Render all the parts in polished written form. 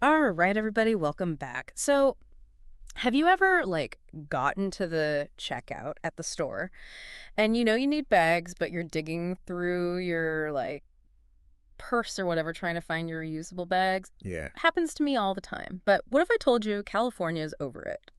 All right, everybody, welcome back. So, have you ever gotten to the checkout at the store and you know you need bags, but you're digging through your purse or whatever trying to find your reusable bags? Yeah, Happens to me all the time. But what if I told you California is over it?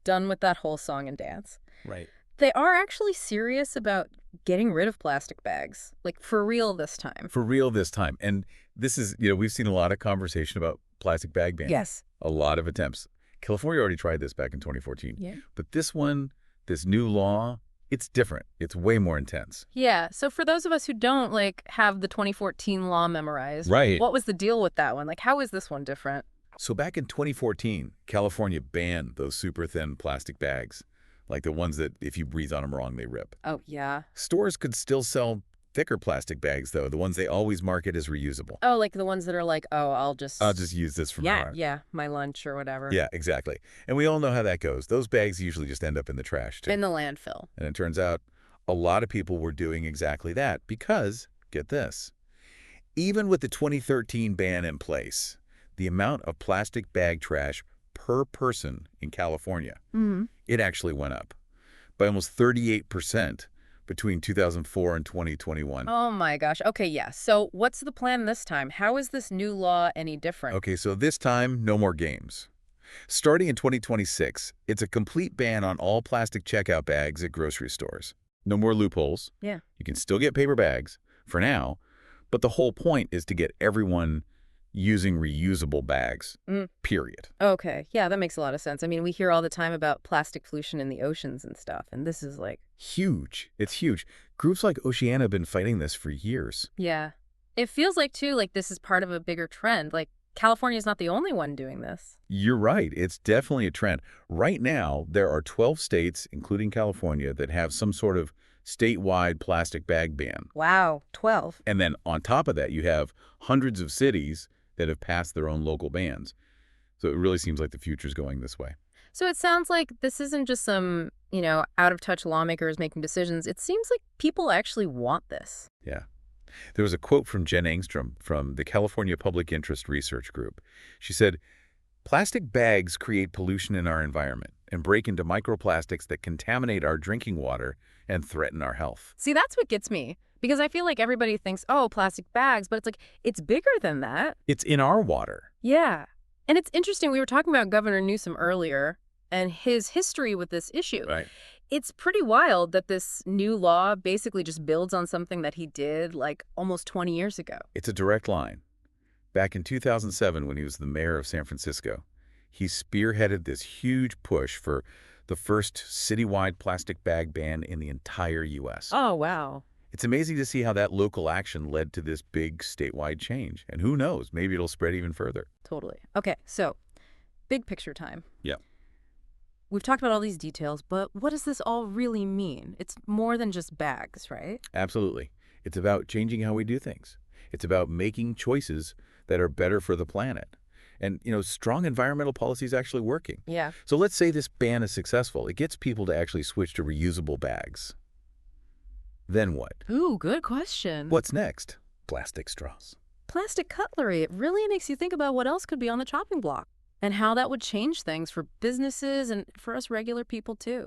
Done with that whole song and dance. right. They are actually serious about getting rid of plastic bags. Like for real this time. For real this time. And this is, we've seen a lot of conversation about plastic bag ban. Yes. A lot of attempts. California already tried this back in 2014. Yeah. But this one, this new law, it's different. It's way more intense. Yeah. So for those of us who don't have the 2014 law memorized, Right. what was the deal with that one? Like, how is this one different? So back in 2014, California banned those super thin plastic bags, like the ones that if you breathe on them wrong, they rip. Oh, yeah. Stores could still sell thicker plastic bags, though, the ones they always market as reusable. Oh, like the ones that are like, oh, I'll just... I'll just use this from now on. Yeah, my lunch or whatever. Yeah, exactly. And we all know how that goes. Those bags usually just end up in the trash, too. In the landfill. And it turns out a lot of people were doing exactly that because, get this, even with the 2013 ban in place, the amount of plastic bag trash per person in California, it actually went up by almost 38% between 2004 and 2021. Oh my gosh. Okay, yeah. So what's the plan this time? How is this new law any different? Okay, so this time, no more games. Starting in 2026, it's a complete ban on all plastic checkout bags at grocery stores. No more loopholes. Yeah. You can still get paper bags for now, but the whole point is to get everyone using reusable bags, period. Okay. Yeah, that makes a lot of sense. I mean, we hear all the time about plastic pollution in the oceans and stuff, and this is Huge. It's huge. Groups like Oceana have been fighting this for years. yeah. It feels like, too, this is part of a bigger trend. California's not the only one doing this. You're right. It's definitely a trend. Right now, there are 12 states, including California, that have some sort of statewide plastic bag ban. Wow, 12. And then on top of that, you have hundreds of cities that have passed their own local bans. So it really seems like the future's going this way. So it sounds like this isn't just some, out-of-touch lawmakers making decisions. It seems like people actually want this. Yeah. There was a quote from Jen Engstrom from the California Public Interest Research Group. She said, "Plastic bags create pollution in our environment and break into microplastics that contaminate our drinking water and threaten our health." See, that's what gets me. Because I feel like everybody thinks, oh, plastic bags, but it's bigger than that. It's in our water. Yeah. And it's interesting, we were talking about Governor Newsom earlier and his history with this issue. Right. It's pretty wild that this new law basically just builds on something that he did almost 20 years ago. It's a direct line. Back in 2007, when he was the mayor of San Francisco, he spearheaded this huge push for the first citywide plastic bag ban in the entire U.S. Oh, wow. It's amazing to see how that local action led to this big statewide change. And who knows, maybe it'll spread even further. Totally. Okay, so big picture time. Yeah. We've talked about all these details, but what does this all really mean? It's more than just bags, right? Absolutely. It's about changing how we do things. It's about making choices that are better for the planet. And, strong environmental policy is actually working. Yeah. So let's say this ban is successful. It gets people to actually switch to reusable bags. Then what? Ooh, good question. What's next? Plastic straws. Plastic cutlery. It really makes you think about what else could be on the chopping block and how that would change things for businesses and for us regular people, too.